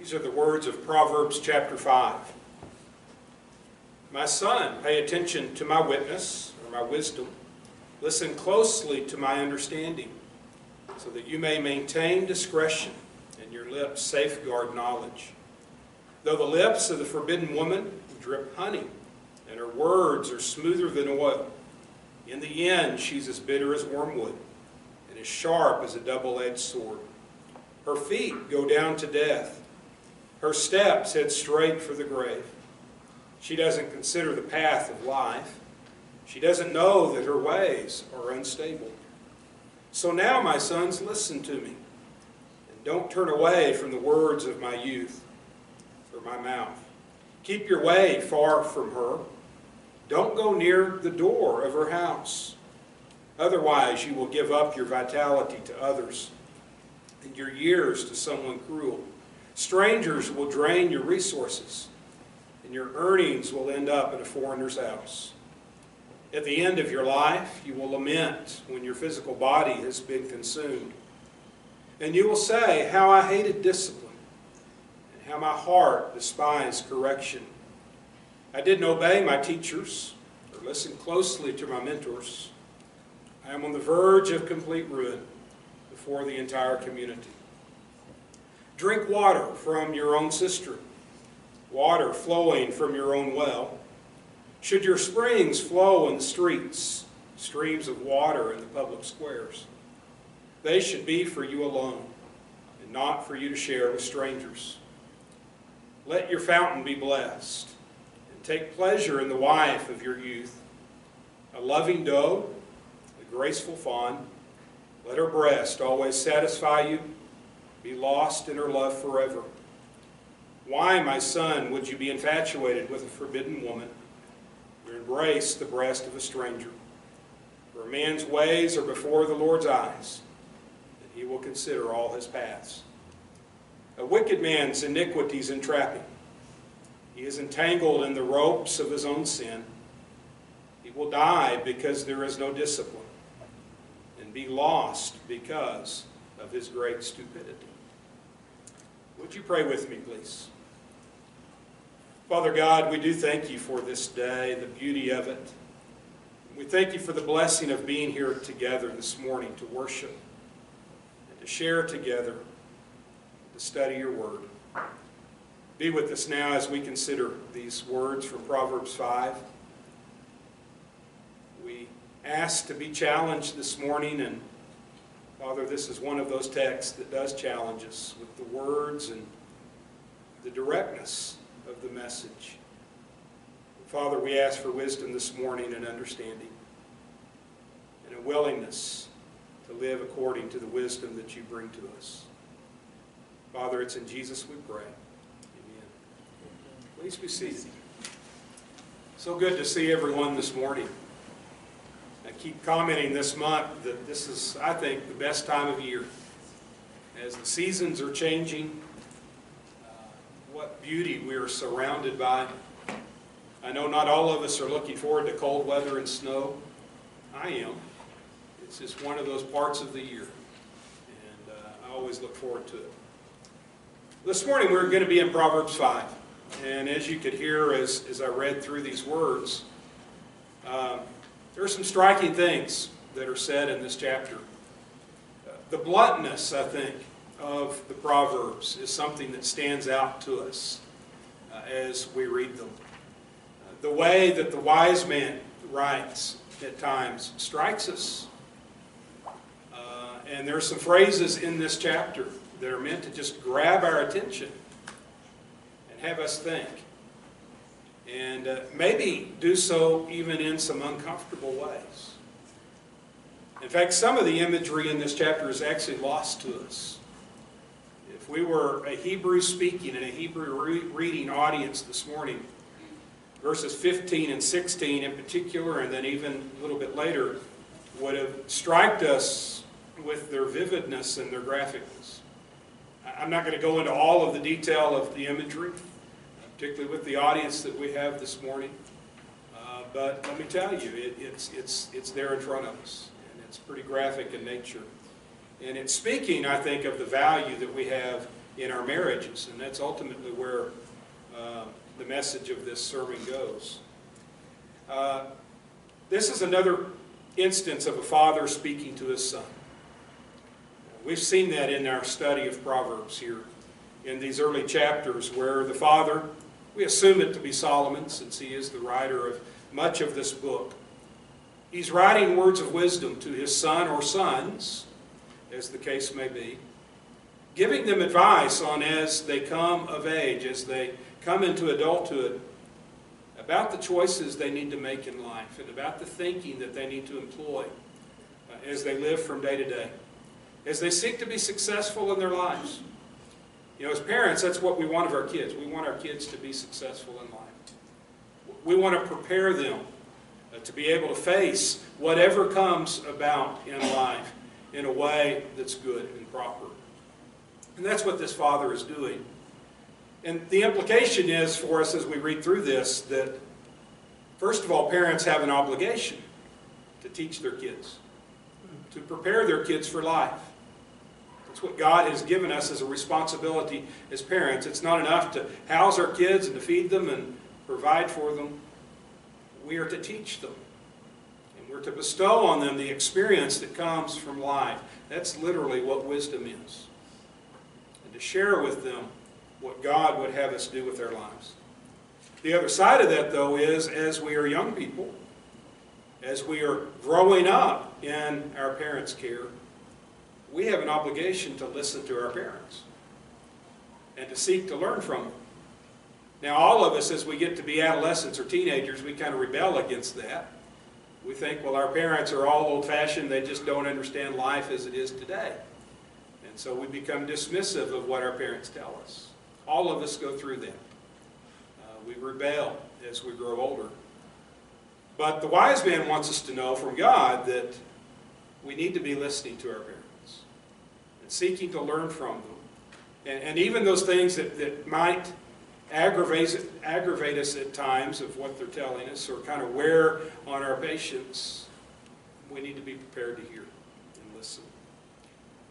These are the words of Proverbs chapter 5. My son, pay attention to my witness, or my wisdom. Listen closely to my understanding, so that you may maintain discretion, and your lips safeguard knowledge. Though the lips of the forbidden woman drip honey, and her words are smoother than oil, in the end she's as bitter as wormwood, and as sharp as a double-edged sword. Her feet go down to death. Her steps head straight for the grave. She doesn't consider the path of life. She doesn't know that her ways are unstable. So now, my sons, listen to me, and don't turn away from the words of my youth or my mouth. Keep your way far from her. Don't go near the door of her house. Otherwise, you will give up your vitality to others and your years to someone cruel. Strangers will drain your resources, and your earnings will end up in a foreigner's house. At the end of your life, you will lament when your physical body has been consumed. And you will say, how I hated discipline, and how my heart despised correction. I didn't obey my teachers, or listen closely to my mentors. I am on the verge of complete ruin before the entire community. Drink water from your own cistern, water flowing from your own well. Should your springs flow in the streets, streams of water in the public squares, they should be for you alone, and not for you to share with strangers. Let your fountain be blessed, and take pleasure in the wife of your youth, a loving doe, a graceful fawn. Let her breast always satisfy you, be lost in her love forever. Why, my son, would you be infatuated with a forbidden woman, or embrace the breast of a stranger? For a man's ways are before the Lord's eyes, and he will consider all his paths. A wicked man's iniquities entrap him. He is entangled in the ropes of his own sin. He will die because there is no discipline, and be lost because of his great stupidity. Would you pray with me, please? Father God, we do thank you for this day, the beauty of it. We thank you for the blessing of being here together this morning to worship and to share together, to study your word. Be with us now as we consider these words from Proverbs 5. We ask to be challenged this morning, and Father, this is one of those texts that does challenge us with the words and the directness of the message. Father, we ask for wisdom this morning and understanding, and a willingness to live according to the wisdom that you bring to us. Father, it's in Jesus we pray. Amen. Please be seated. So good to see everyone this morning. I keep commenting this month that this is, I think, the best time of year. As the seasons are changing, what beauty we are surrounded by. I know not all of us are looking forward to cold weather and snow. I am. It's just one of those parts of the year, and I always look forward to it. This morning we're going to be in Proverbs 5, and as you could hear as I read through these words, there are some striking things that are said in this chapter. The bluntness, I think, of the Proverbs is something that stands out to us as we read them. The way that the wise man writes at times strikes us. And there are some phrases in this chapter that are meant to just grab our attention and have us think. And maybe do so even in some uncomfortable ways. In fact, some of the imagery in this chapter is actually lost to us. If we were a Hebrew-speaking and a Hebrew-reading audience this morning, verses 15 and 16 in particular, and then even a little bit later, would have struck us with their vividness and their graphicness. I'm not going to go into all of the detail of the imagery, particularly with the audience that we have this morning. But let me tell you, it's there in front of us, and it's pretty graphic in nature. And it's speaking, I think, of the value that we have in our marriages. And that's ultimately where the message of this sermon goes. This is another instance of a father speaking to his son. We've seen that in our study of Proverbs here in these early chapters, where the father, we assume it to be Solomon since he is the writer of much of this book, he's writing words of wisdom to his son or sons, as the case may be, giving them advice on as they come of age, as they come into adulthood, about the choices they need to make in life and about the thinking that they need to employ as they live from day to day, as they seek to be successful in their lives. You know, as parents, that's what we want of our kids. We want our kids to be successful in life. We want to prepare them to be able to face whatever comes about in life in a way that's good and proper. And that's what this father is doing. And the implication is for us as we read through this that, first of all, parents have an obligation to teach their kids, to prepare their kids for life. That's what God has given us as a responsibility as parents. It's not enough to house our kids and to feed them and provide for them. We are to teach them. And we're to bestow on them the experience that comes from life. That's literally what wisdom is. And to share with them what God would have us do with our lives. The other side of that, though, is as we are young people, as we are growing up in our parents' care, we have an obligation to listen to our parents and to seek to learn from them. Now, all of us, as we get to be adolescents or teenagers, we kind of rebel against that. We think, well, our parents are all old-fashioned, they just don't understand life as it is today. And so we become dismissive of what our parents tell us. All of us go through that. We rebel as we grow older. But the wise man wants us to know from God that we need to be listening to our parents and seeking to learn from them. And even those things that might aggravate us at times of what they're telling us or kind of wear on our patience, we need to be prepared to hear and listen.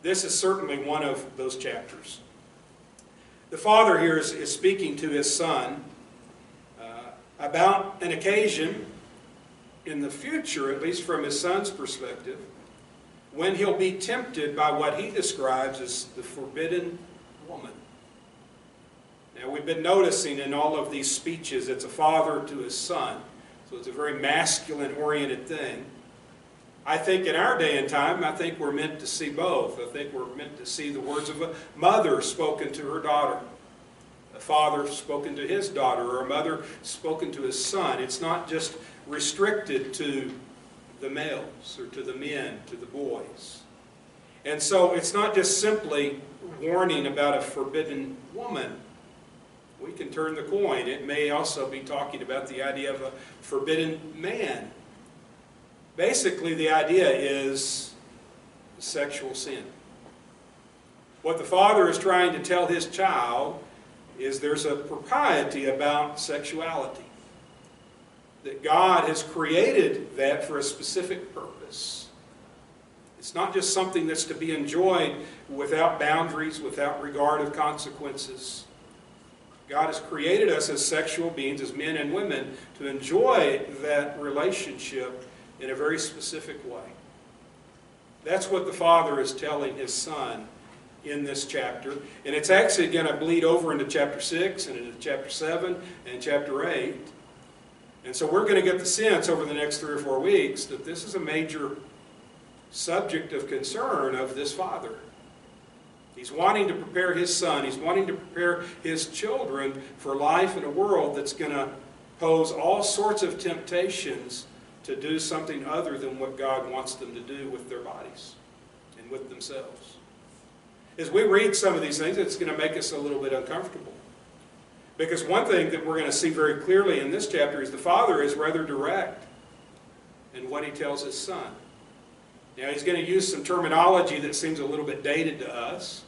This is certainly one of those chapters. The father here is speaking to his son about an occasion in the future, at least from his son's perspective, when he'll be tempted by what he describes as the forbidden woman. Now, we've been noticing in all of these speeches, it's a father to his son, so it's a very masculine-oriented thing. I think in our day and time, I think we're meant to see both. I think we're meant to see the words of a mother spoken to her daughter, a father spoken to his daughter, or a mother spoken to his son. It's not just restricted to the males or to the men, to the boys. And so it's not just simply warning about a forbidden woman. We can turn the coin. It may also be talking about the idea of a forbidden man. Basically, the idea is sexual sin. What the father is trying to tell his child is there's a propriety about sexuality. That God has created that for a specific purpose. It's not just something that's to be enjoyed without boundaries, without regard of consequences. God has created us as sexual beings, as men and women, to enjoy that relationship in a very specific way. That's what the father is telling his son in this chapter. And it's actually going to bleed over into chapter 6 and into chapter 7 and chapter 8. And so we're going to get the sense over the next 3 or 4 weeks that this is a major subject of concern of this father. He's wanting to prepare his son. He's wanting to prepare his children for life in a world that's going to pose all sorts of temptations to do something other than what God wants them to do with their bodies and with themselves. As we read some of these things, it's going to make us a little bit uncomfortable. Because one thing that we're going to see very clearly in this chapter is the father is rather direct in what he tells his son. Now, he's going to use some terminology that seems a little bit dated to us.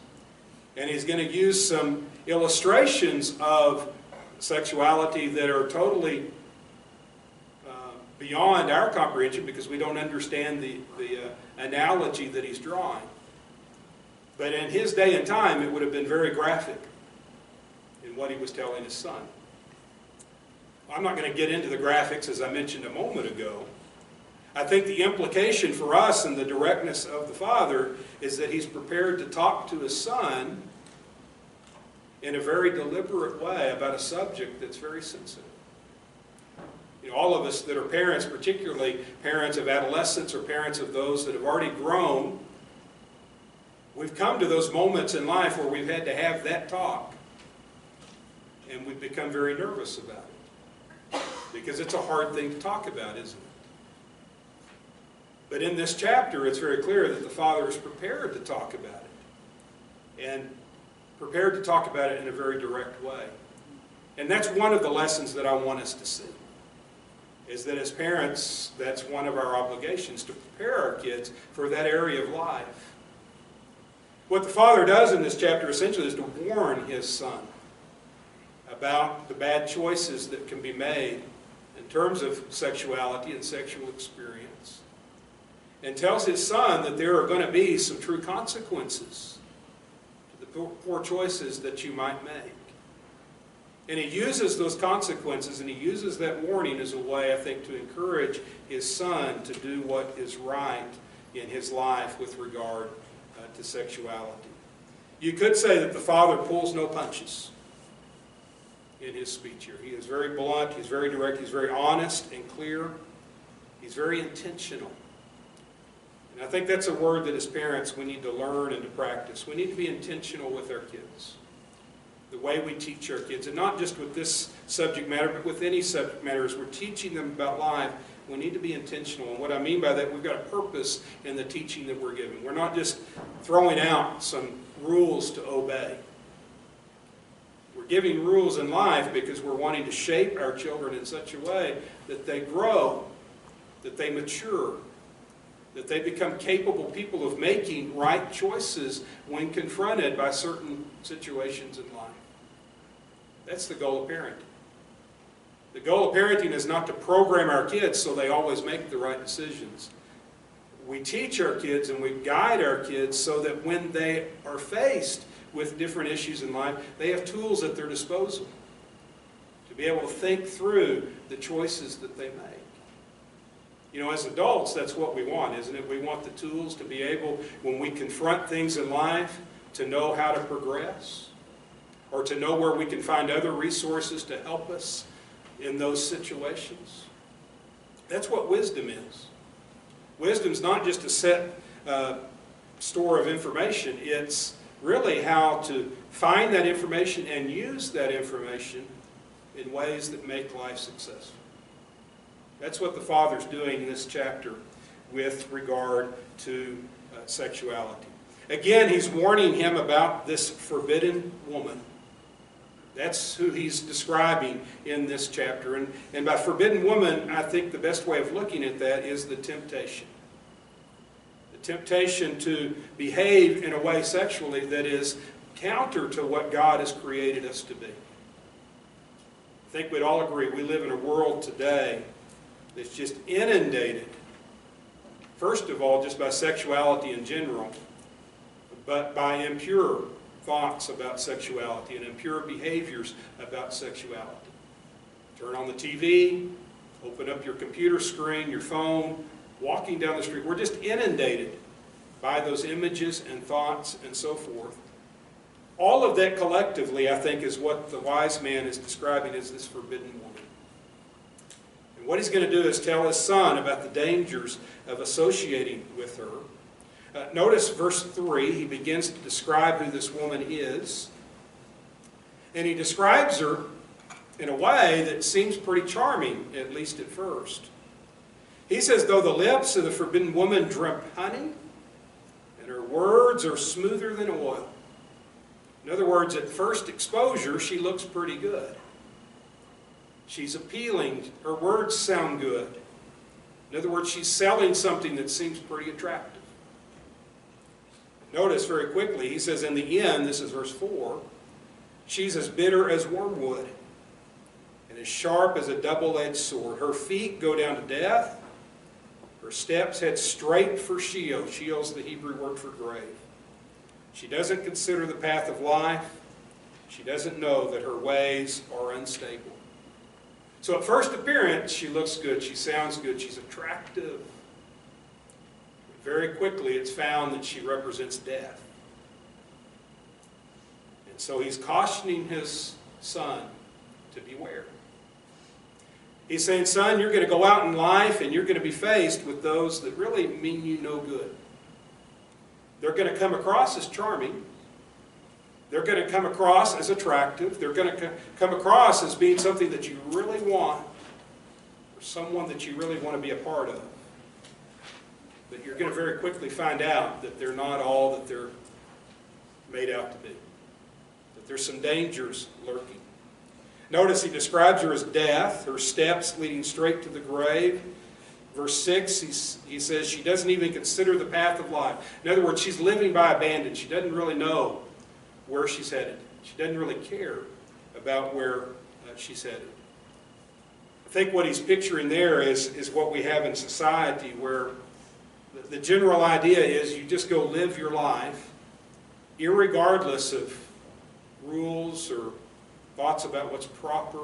And he's going to use some illustrations of sexuality that are totally beyond our comprehension because we don't understand the analogy that he's drawing. But in his day and time, it would have been very graphic in what he was telling his son. I'm not going to get into the graphics, as I mentioned a moment ago. I think the implication for us in the directness of the father is that he's prepared to talk to his son in a very deliberate way about a subject that's very sensitive. You know, all of us that are parents, particularly parents of adolescents or parents of those that have already grown, we've come to those moments in life where we've had to have that talk, and we've become very nervous about it because it's a hard thing to talk about, isn't it? But in this chapter, it's very clear that the father is prepared to talk about it, and prepared to talk about it in a very direct way. And that's one of the lessons that I want us to see, is that as parents, that's one of our obligations, to prepare our kids for that area of life. What the father does in this chapter essentially is to warn his son about the bad choices that can be made in terms of sexuality and sexual experience, and tells his son that there are going to be some true consequences to the poor choices that you might make. And he uses those consequences and he uses that warning as a way, I think, to encourage his son to do what is right in his life with regard to sexuality. You could say that the father pulls no punches in his speech here. He is very blunt, he's very direct, he's very honest and clear. He's very intentional. And I think that's a word that as parents we need to learn and to practice. We need to be intentional with our kids. The way we teach our kids, and not just with this subject matter, but with any subject matter, as we're teaching them about life, we need to be intentional. And what I mean by that, we've got a purpose in the teaching that we're giving. We're not just throwing out some rules to obey. We're giving rules in life because we're wanting to shape our children in such a way that they grow, that they mature, that they become capable people of making right choices when confronted by certain situations in life. That's the goal of parenting. The goal of parenting is not to program our kids so they always make the right decisions. We teach our kids and we guide our kids so that when they are faced with different issues in life, they have tools at their disposal to be able to think through the choices that they make. You know, as adults, that's what we want, isn't it? We want the tools to be able, when we confront things in life, to know how to progress, or to know where we can find other resources to help us in those situations. That's what wisdom is. Wisdom's not just a set store of information. It's really how to find that information and use that information in ways that make life successful. That's what the father's doing in this chapter with regard to sexuality. Again, he's warning him about this forbidden woman. That's who he's describing in this chapter. And by forbidden woman, I think the best way of looking at that is the temptation. The temptation to behave in a way sexually that is counter to what God has created us to be. I think we'd all agree we live in a world today that's just inundated, first of all, just by sexuality in general, but by impure thoughts about sexuality and impure behaviors about sexuality. Turn on the TV, open up your computer screen, your phone, walking down the street. We're just inundated by those images and thoughts and so forth. All of that collectively, I think, is what the wise man is describing as this forbidden woman. And what he's going to do is tell his son about the dangers of associating with her. Notice verse 3, he begins to describe who this woman is. And he describes her in a way that seems pretty charming, at least at first. He says, though the lips of the forbidden woman drip honey, and her words are smoother than oil. In other words, at first exposure, she looks pretty good. She's appealing. Her words sound good. In other words, she's selling something that seems pretty attractive. Notice very quickly, he says in the end, this is verse 4, she's as bitter as wormwood and as sharp as a double-edged sword. Her feet go down to death. Her steps head straight for Sheol. Sheol's the Hebrew word for grave. She doesn't consider the path of life. She doesn't know that her ways are unstable. So at first appearance, she looks good, she sounds good, she's attractive. Very quickly, it's found that she represents death. And so he's cautioning his son to beware. He's saying, son, you're going to go out in life and you're going to be faced with those that really mean you no good. They're going to come across as charming. They're going to come across as attractive. They're going to come across as being something that you really want, or someone that you really want to be a part of. But you're going to very quickly find out that they're not all that they're made out to be. That there's some dangers lurking. Notice he describes her as death, her steps leading straight to the grave. Verse 6, he says she doesn't even consider the path of life. In other words, she's living by abandon. She doesn't really know where she's headed. She doesn't really care about where she's headed. I think what he's picturing there is what we have in society, where the general idea is you just go live your life, irregardless of rules or thoughts about what's proper.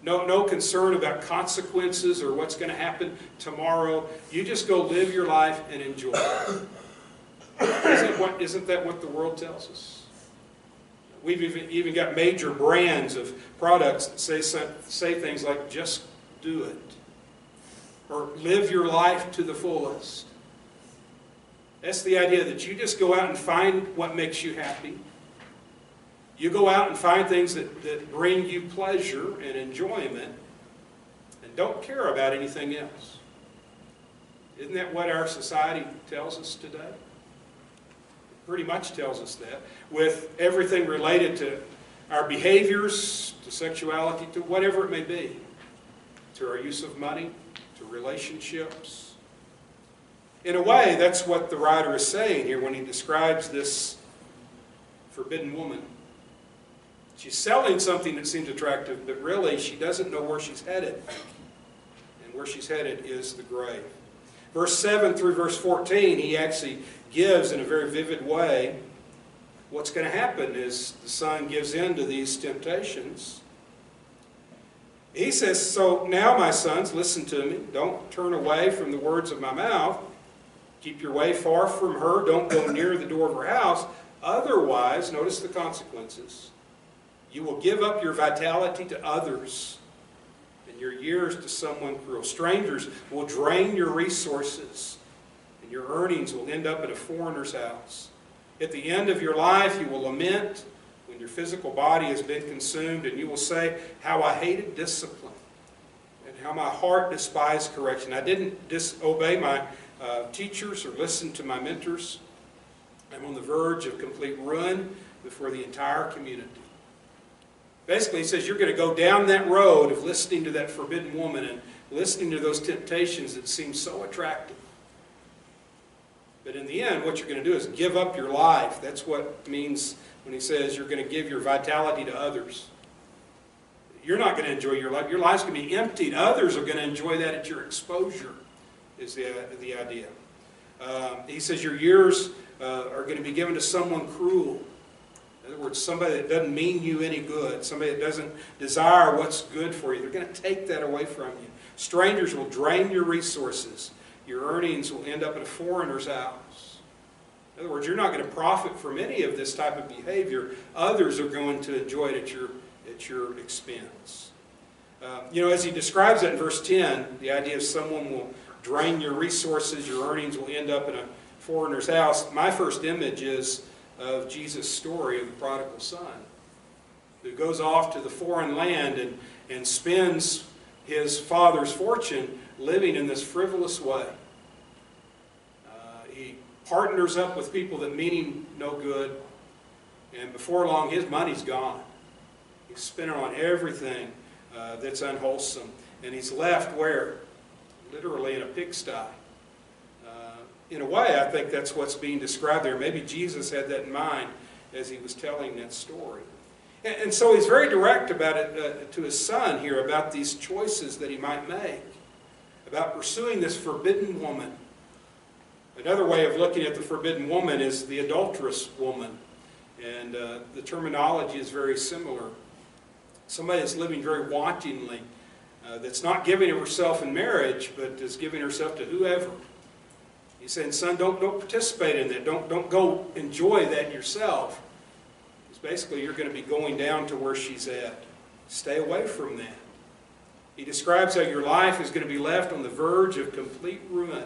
No concern about consequences or what's going to happen tomorrow. You just go live your life and enjoy it. Isn't that what the world tells us? We've even got major brands of products that say things like, just do it. Or live your life to the fullest. That's the idea that you just go out and find what makes you happy. You go out and find things that bring you pleasure and enjoyment and don't care about anything else. Isn't that what our society tells us today? It pretty much tells us that, with everything related to our behaviors, to sexuality, to whatever it may be, to our use of money, to relationships. In a way, that's what the writer is saying here when he describes this forbidden woman. She's selling something that seems attractive, but really she doesn't know where she's headed. And where she's headed is the grave. Verse 7 through verse 14, he actually gives in a very vivid way what's going to happen as the son gives in to these temptations. He says, so now, my sons, listen to me. Don't turn away from the words of my mouth. Keep your way far from her. Don't go near the door of her house. Otherwise, notice the consequences. You will give up your vitality to others and your years to someone cruel. Strangers will drain your resources, and your earnings will end up at a foreigner's house. At the end of your life, you will lament when your physical body has been consumed, and you will say, how I hated discipline, and how my heart despised correction. I didn't disobey my teachers or listen to my mentors. I'm on the verge of complete ruin before the entire community. Basically, he says you're going to go down that road of listening to that forbidden woman and listening to those temptations that seem so attractive. But in the end, what you're going to do is give up your life. That's what it means when he says you're going to give your vitality to others. You're not going to enjoy your life. Your life's going to be emptied. Others are going to enjoy that at your exposure, is the idea. He says your years are going to be given to someone cruel. In other words, somebody that doesn't mean you any good, somebody that doesn't desire what's good for you. They're going to take that away from you. Strangers will drain your resources. Your earnings will end up at a foreigner's house. In other words, you're not going to profit from any of this type of behavior. Others are going to enjoy it at your expense. As he describes that in verse 10, the idea of someone will drain your resources, your earnings will end up in a foreigner's house. My first image is of Jesus' story of the prodigal son, who goes off to the foreign land and spends his father's fortune living in this frivolous way. He partners up with people that mean him no good, and before long his money's gone. He's spent it on everything that's unwholesome, and he's left where? Literally in a pigsty. In a way, I think that's what's being described there. Maybe Jesus had that in mind as he was telling that story. And so he's very direct about it to his son here, about these choices that he might make, about pursuing this forbidden woman, Another way of looking at the forbidden woman is the adulterous woman. And the terminology is very similar. Somebody that's living very wantonly, that's not giving of herself in marriage, but is giving herself to whoever. He's saying, son, don't participate in that. Don't go enjoy that yourself. Because basically you're going to be going down to where she's at. Stay away from that. He describes how your life is going to be left on the verge of complete ruin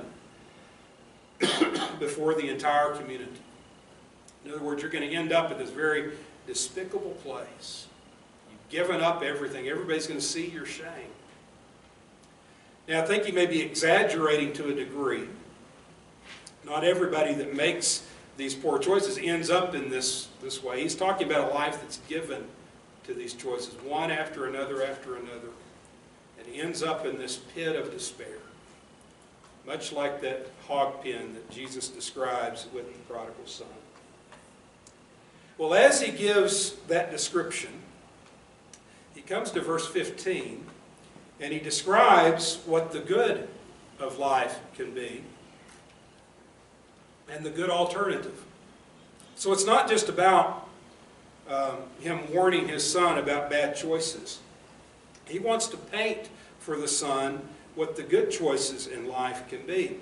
before the entire community. In other words, you're going to end up at this very despicable place. You've given up everything. Everybody's going to see your shame. Now, I think he may be exaggerating to a degree. Not everybody that makes these poor choices ends up in this way. He's talking about a life that's given to these choices, one after another, and he ends up in this pit of despair, much like that hog pen that Jesus describes with the prodigal son. Well, as he gives that description, he comes to verse 15, and he describes what the good of life can be, and the good alternative. So it's not just about him warning his son about bad choices. He wants to paint for the son what the good choices in life can be.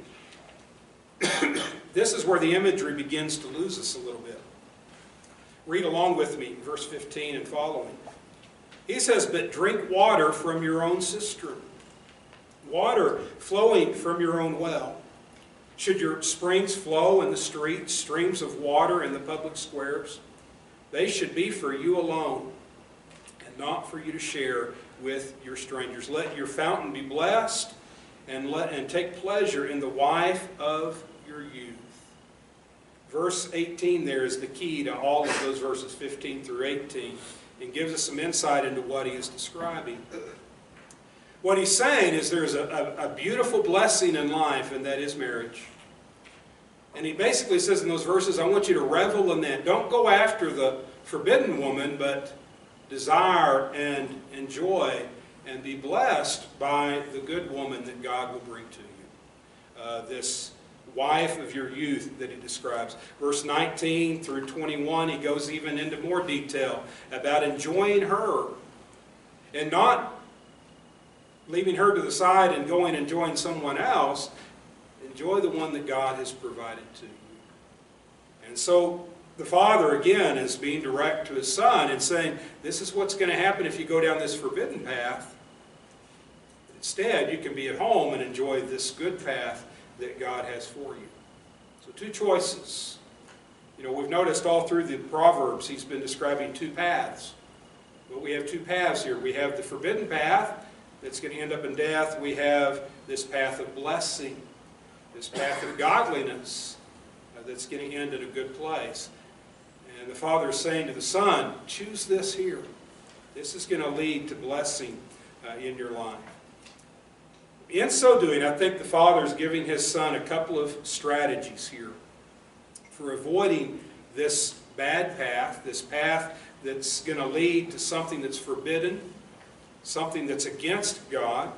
This is where the imagery begins to lose us a little bit. Read along with me, verse 15 and following. He says, but drink water from your own cistern, water flowing from your own well. Should your springs flow in the streets, streams of water in the public squares? They should be for you alone, and not for you to share with your strangers. Let your fountain be blessed, and take pleasure in the wife of your youth. Verse 18 there is the key to all of those verses 15 through 18, and gives us some insight into what he is describing. What he's saying is there's a beautiful blessing in life, and that is marriage. And he basically says in those verses, I want you to revel in that. Don't go after the forbidden woman, but desire and enjoy and be blessed by the good woman that God will bring to you. This wife of your youth that he describes. Verse 19 through 21, he goes even into more detail about enjoying her and not leaving her to the side and going and enjoying someone else. Enjoy the one that God has provided to you. And so the father, again, is being direct to his son and saying, this is what's going to happen if you go down this forbidden path. Instead, you can be at home and enjoy this good path that God has for you. So two choices. You know, we've noticed all through the Proverbs, he's been describing two paths. But we have two paths here. We have the forbidden path that's going to end up in death. We have this path of blessing, this path of godliness that's going to end in a good place. And the father is saying to the son, choose this here. This is going to lead to blessing in your life. In so doing, I think the father is giving his son a couple of strategies here for avoiding this bad path, this path that's going to lead to something that's forbidden, something that's against God.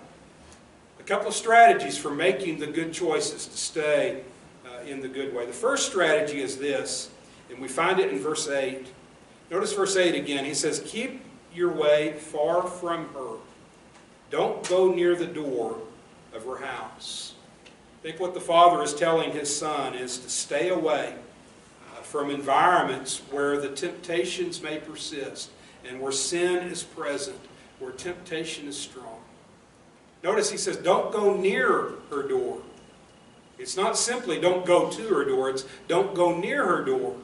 A couple of strategies for making the good choices to stay in the good way. The first strategy is this, and we find it in verse 8. Notice verse 8 again. He says, keep your way far from her. Don't go near the door of her house. I think what the father is telling his son is to stay away from environments where the temptations may persist and where sin is present, where temptation is strong. Notice he says, don't go near her door. It's not simply don't go to her door, it's don't go near her door.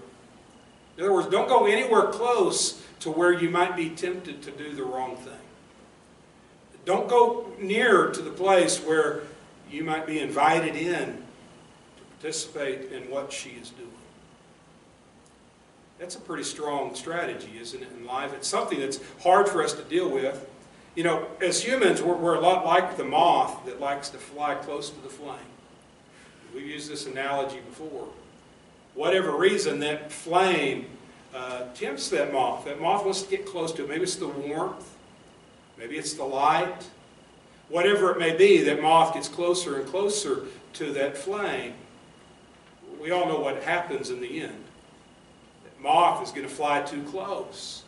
In other words, don't go anywhere close to where you might be tempted to do the wrong thing. Don't go near to the place where you might be invited in to participate in what she is doing. That's a pretty strong strategy, isn't it, in life? It's something that's hard for us to deal with. You know, as humans, we're a lot like the moth that likes to fly close to the flame. We've used this analogy before. Whatever reason, that flame tempts that moth. That moth wants to get close to it. Maybe it's the warmth. Maybe it's the light. Whatever it may be, that moth gets closer and closer to that flame. we all know what happens in the end. That moth is going to fly too close.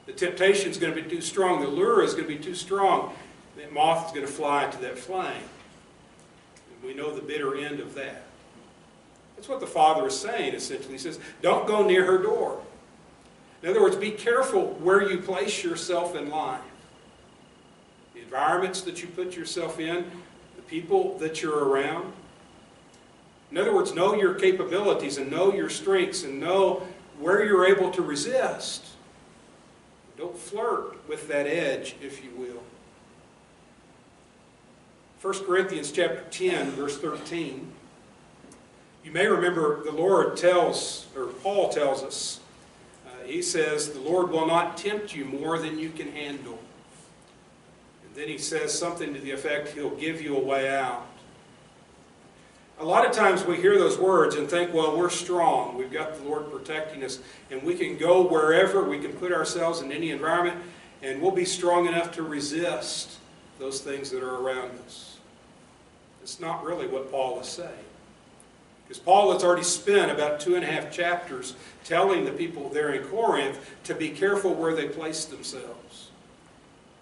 The temptation is going to be too strong. The lure is going to be too strong. That moth is going to fly into that flame. And we know the bitter end of that. That's what the Father is saying, essentially. He says, don't go near her door. In other words, be careful where you place yourself in life. The environments that you put yourself in, the people that you're around. In other words, know your capabilities and know your strengths and know where you're able to resist. Don't flirt with that edge, if you will. 1 Corinthians chapter 10, verse 13. You may remember the Lord tells, or Paul tells us, he says, the Lord will not tempt you more than you can handle. And then he says something to the effect, he'll give you a way out. A lot of times we hear those words and think, well, we're strong. We've got the Lord protecting us, and we can go wherever. We can put ourselves in any environment, and we'll be strong enough to resist those things that are around us. It's not really what Paul is saying. Because Paul has already spent about 2.5 chapters telling the people there in Corinth to be careful where they place themselves.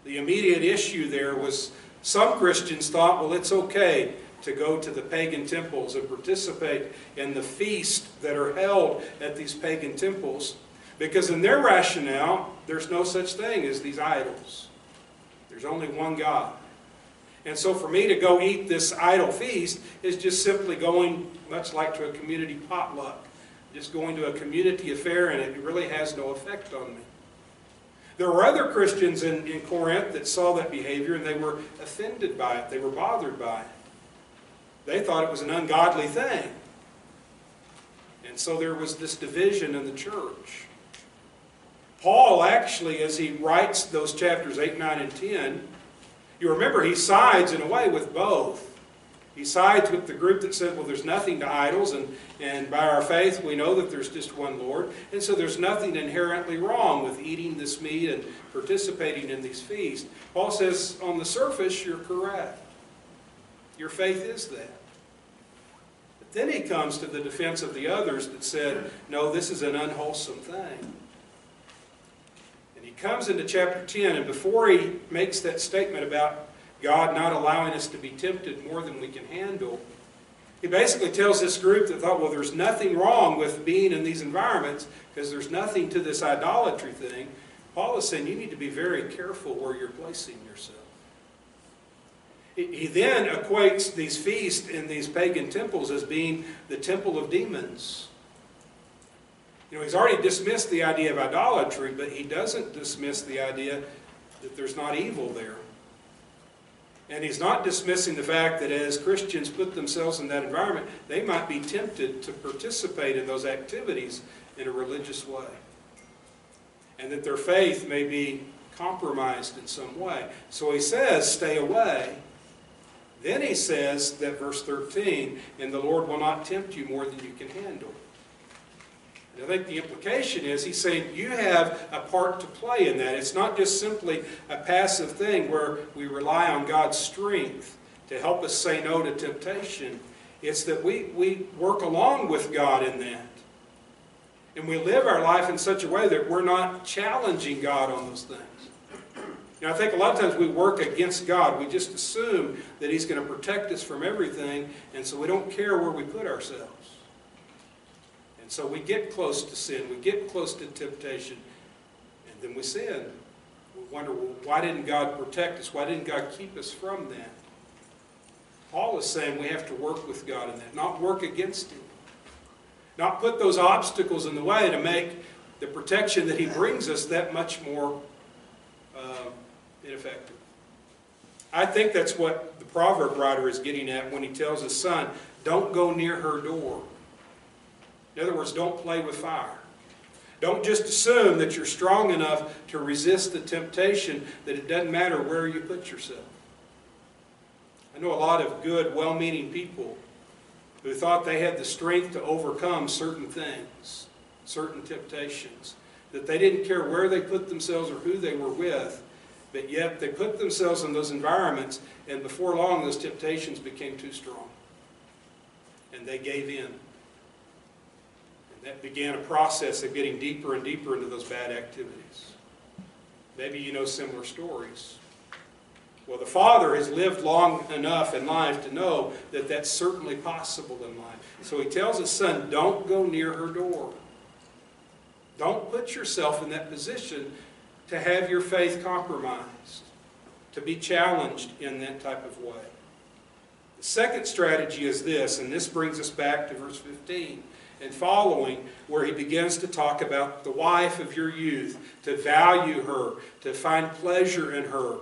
The immediate issue there was some Christians thought, well, it's okay to go to the pagan temples and participate in the feast that are held at these pagan temples, because in their rationale, there's no such thing as these idols. There's only one God. And so for me to go eat this idol feast is just simply going, much like to a community potluck, just going to a community affair, and it really has no effect on me. There were other Christians in Corinth that saw that behavior, and they were offended by it. They were bothered by it. They thought it was an ungodly thing. And so there was this division in the church. Paul actually, as he writes those chapters 8, 9, and 10, you remember he sides in a way with both. He sides with the group that said, well, there's nothing to idols, and by our faith we know that there's just one Lord. And so there's nothing inherently wrong with eating this meat and participating in these feasts. Paul says, on the surface, you're correct. Your faith is that. But then he comes to the defense of the others that said, no, this is an unwholesome thing. And he comes into chapter 10, and before he makes that statement about God not allowing us to be tempted more than we can handle, he basically tells this group that thought, well, there's nothing wrong with being in these environments because there's nothing to this idolatry thing. Paul is saying you need to be very careful where you're placing yourself. He then equates these feasts in these pagan temples as being the temple of demons. You know, he's already dismissed the idea of idolatry, but he doesn't dismiss the idea that there's not evil there. And he's not dismissing the fact that as Christians put themselves in that environment, they might be tempted to participate in those activities in a religious way. And that their faith may be compromised in some way. So he says, stay away. Then he says that verse 13, and the Lord will not tempt you more than you can handle. And I think the implication is he's saying you have a part to play in that. It's not just simply a passive thing where we rely on God's strength to help us say no to temptation. It's that we work along with God in that. And we live our life in such a way that we're not challenging God on those things. You know, I think a lot of times we work against God. We just assume that He's going to protect us from everything, and so we don't care where we put ourselves. And so we get close to sin. We get close to temptation, and then we sin. We wonder, well, why didn't God protect us? Why didn't God keep us from that? Paul is saying we have to work with God in that, not work against Him. Not put those obstacles in the way to make the protection that He brings us that much more ineffective. I think that's what the proverb writer is getting at when he tells his son, don't go near her door. In other words, don't play with fire. Don't just assume that you're strong enough to resist the temptation that it doesn't matter where you put yourself. I know a lot of good, well-meaning people who thought they had the strength to overcome certain things, certain temptations, that they didn't care where they put themselves or who they were with, but yet they put themselves in those environments, and before long those temptations became too strong. And they gave in. And that began a process of getting deeper and deeper into those bad activities. Maybe you know similar stories. Well, the father has lived long enough in life to know that that's certainly possible in life. So he tells his son, don't go near her door. Don't put yourself in that position to have your faith compromised, to be challenged in that type of way. The second strategy is this, and this brings us back to verse 15 and following, where he begins to talk about the wife of your youth, to value her, to find pleasure in her.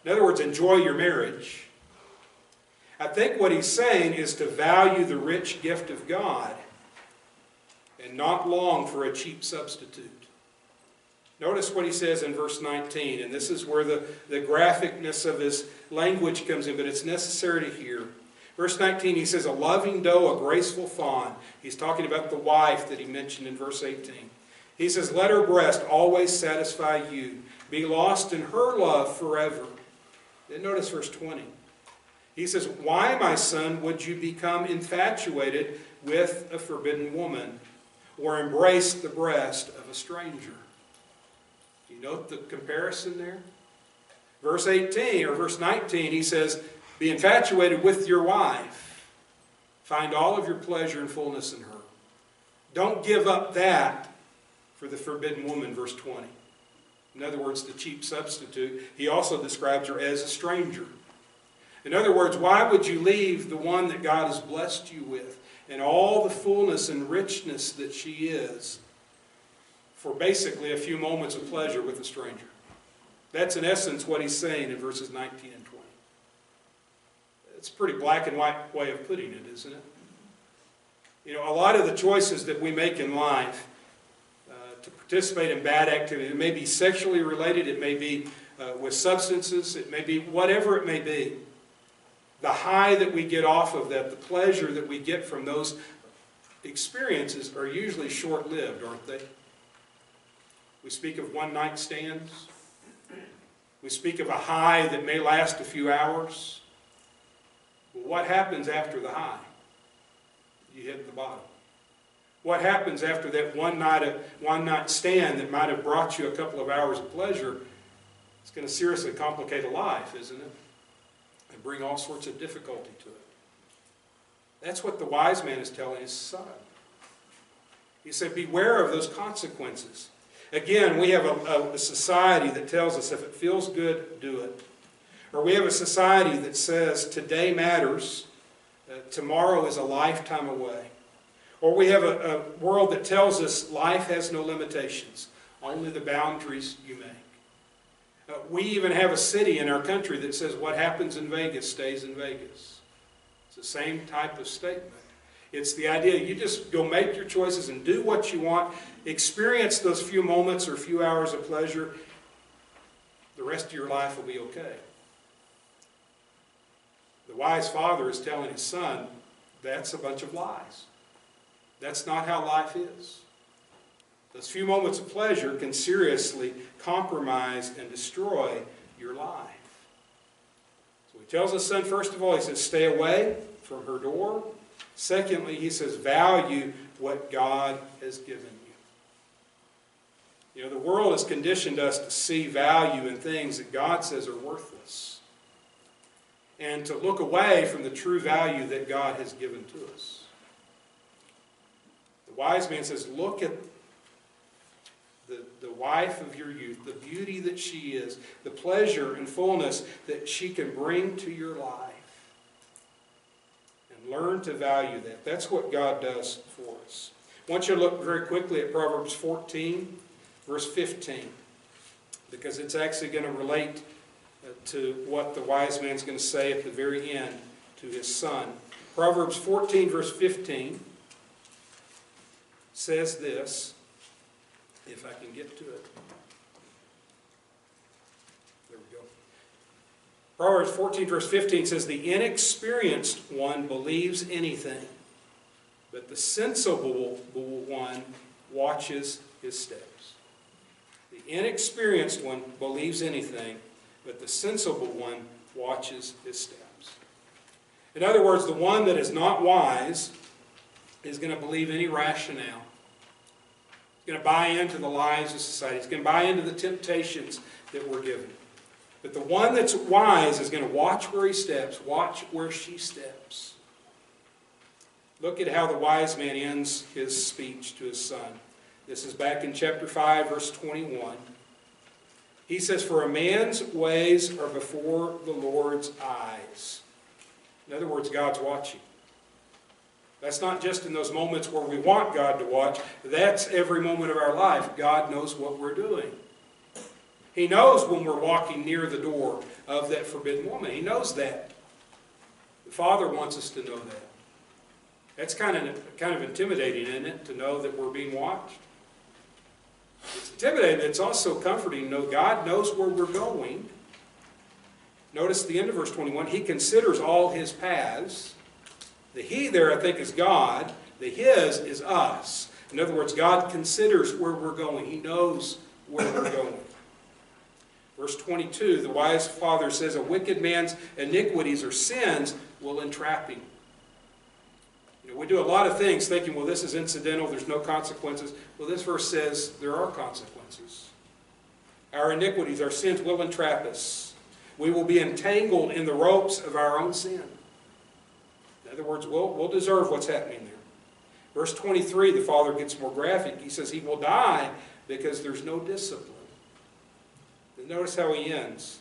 In other words, enjoy your marriage. I think what he's saying is to value the rich gift of God and not long for a cheap substitute. Notice what he says in verse 19, and this is where the graphicness of his language comes in, but it's necessary to hear. Verse 19, he says, a loving doe, a graceful fawn. He's talking about the wife that he mentioned in verse 18. He says, let her breast always satisfy you. Be lost in her love forever. Then notice verse 20. He says, why, my son, would you become infatuated with a forbidden woman or embrace the breast of a stranger? Do you note the comparison there? Verse 18 or verse 19, he says, be infatuated with your wife. Find all of your pleasure and fullness in her. Don't give up that for the forbidden woman, verse 20. In other words, the cheap substitute. He also describes her as a stranger. In other words, why would you leave the one that God has blessed you with and all the fullness and richness that she is for basically a few moments of pleasure with a stranger? That's in essence what he's saying in verses 19 and 20. It's a pretty black and white way of putting it, isn't it? You know, a lot of the choices that we make in life to participate in bad activity, it may be sexually related, it may be with substances, it may be whatever it may be. The high that we get off of that, the pleasure that we get from those experiences are usually short-lived, aren't they? We speak of one-night stands. We speak of a high that may last a few hours. Well, what happens after the high? You hit the bottom. What happens after that one night stand that might have brought you a couple of hours of pleasure? It's going to seriously complicate a life, isn't it? And bring all sorts of difficulty to it. That's what the wise man is telling his son. He said, beware of those consequences. Again, we have a society that tells us if it feels good, do it. Or we have a society that says today matters, tomorrow is a lifetime away. Or we have a world that tells us life has no limitations, only the boundaries you make. We even have a city in our country that says what happens in Vegas stays in Vegas. It's the same type of statement. It's the idea you just go make your choices and do what you want, experience those few moments or few hours of pleasure. The rest of your life will be okay. The wise father is telling his son, that's a bunch of lies. That's not how life is. Those few moments of pleasure can seriously compromise and destroy your life. So he tells his son, first of all, he says, stay away from her door. Secondly, he says, value what God has given you. You know, the world has conditioned us to see value in things that God says are worthless, and to look away from the true value that God has given to us. The wise man says, look at the wife of your youth, the beauty that she is, the pleasure and fullness that she can bring to your life. And learn to value that. That's what God does for us. I want you to look very quickly at Proverbs 14, verse 15, because it's actually going to relate to what the wise man's going to say at the very end to his son. Proverbs 14, verse 15 says this, if I can get to it. There we go. Proverbs 14, verse 15 says, the inexperienced one believes anything, but the sensible one watches his steps. The inexperienced one believes anything, but the sensible one watches his steps. In other words, the one that is not wise is going to believe any rationale. He's going to buy into the lies of society. He's going to buy into the temptations that we're given. But the one that's wise is going to watch where he steps, watch where she steps. Look at how the wise man ends his speech to his son. This is back in chapter 5, verse 21. He says, "For a man's ways are before the Lord's eyes." In other words, God's watching. That's not just in those moments where we want God to watch. That's every moment of our life. God knows what we're doing. He knows when we're walking near the door of that forbidden woman. He knows that. The Father wants us to know that. That's kind of intimidating, isn't it, to know that we're being watched? It's intimidating. It's also comforting to know God knows where we're going. Notice the end of verse 21. He considers all his paths. The he there, I think, is God. The his is us. In other words, God considers where we're going. He knows where we're going. Verse 22, the wise father says, "A wicked man's iniquities or sins will entrap him." We do a lot of things thinking, well, this is incidental, there's no consequences. Well, this verse says there are consequences. Our iniquities, our sins will entrap us. We will be entangled in the ropes of our own sin. In other words, we'll deserve what's happening there. Verse 23, the father gets more graphic. He says he will die because there's no discipline. And notice how he ends.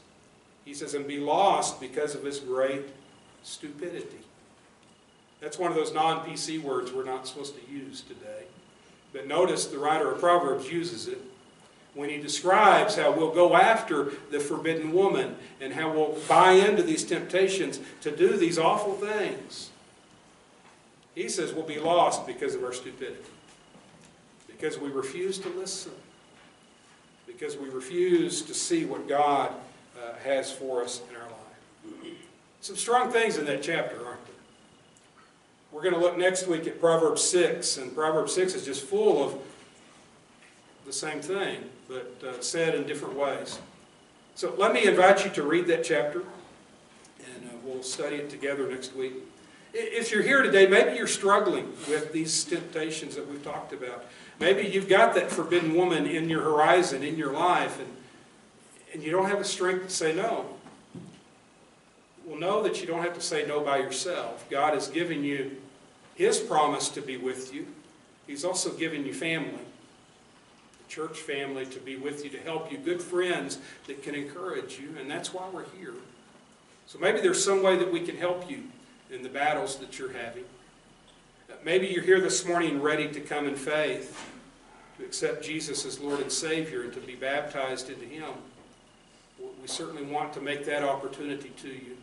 He says, "and be lost because of his great stupidity." That's one of those non-PC words we're not supposed to use today. But notice the writer of Proverbs uses it when he describes how we'll go after the forbidden woman and how we'll buy into these temptations to do these awful things. He says we'll be lost because of our stupidity. Because we refuse to listen. Because we refuse to see what God has for us in our life. Some strong things in that chapter, aren't there? We're going to look next week at Proverbs 6, and Proverbs 6 is just full of the same thing, but said in different ways. So let me invite you to read that chapter, and we'll study it together next week. If you're here today, maybe you're struggling with these temptations that we've talked about. Maybe you've got that forbidden woman in your horizon, in your life, and you don't have the strength to say no. Well, know that you don't have to say no by yourself. God has given you His promise to be with you. He's also given you family, the church family, to be with you, to help you, good friends that can encourage you, and that's why we're here. So maybe there's some way that we can help you in the battles that you're having. Maybe you're here this morning ready to come in faith, to accept Jesus as Lord and Savior, and to be baptized into Him. We certainly want to make that opportunity to you.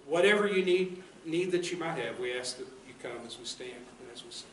Whatever you need that you might have, we ask that you come as we stand and as we sing.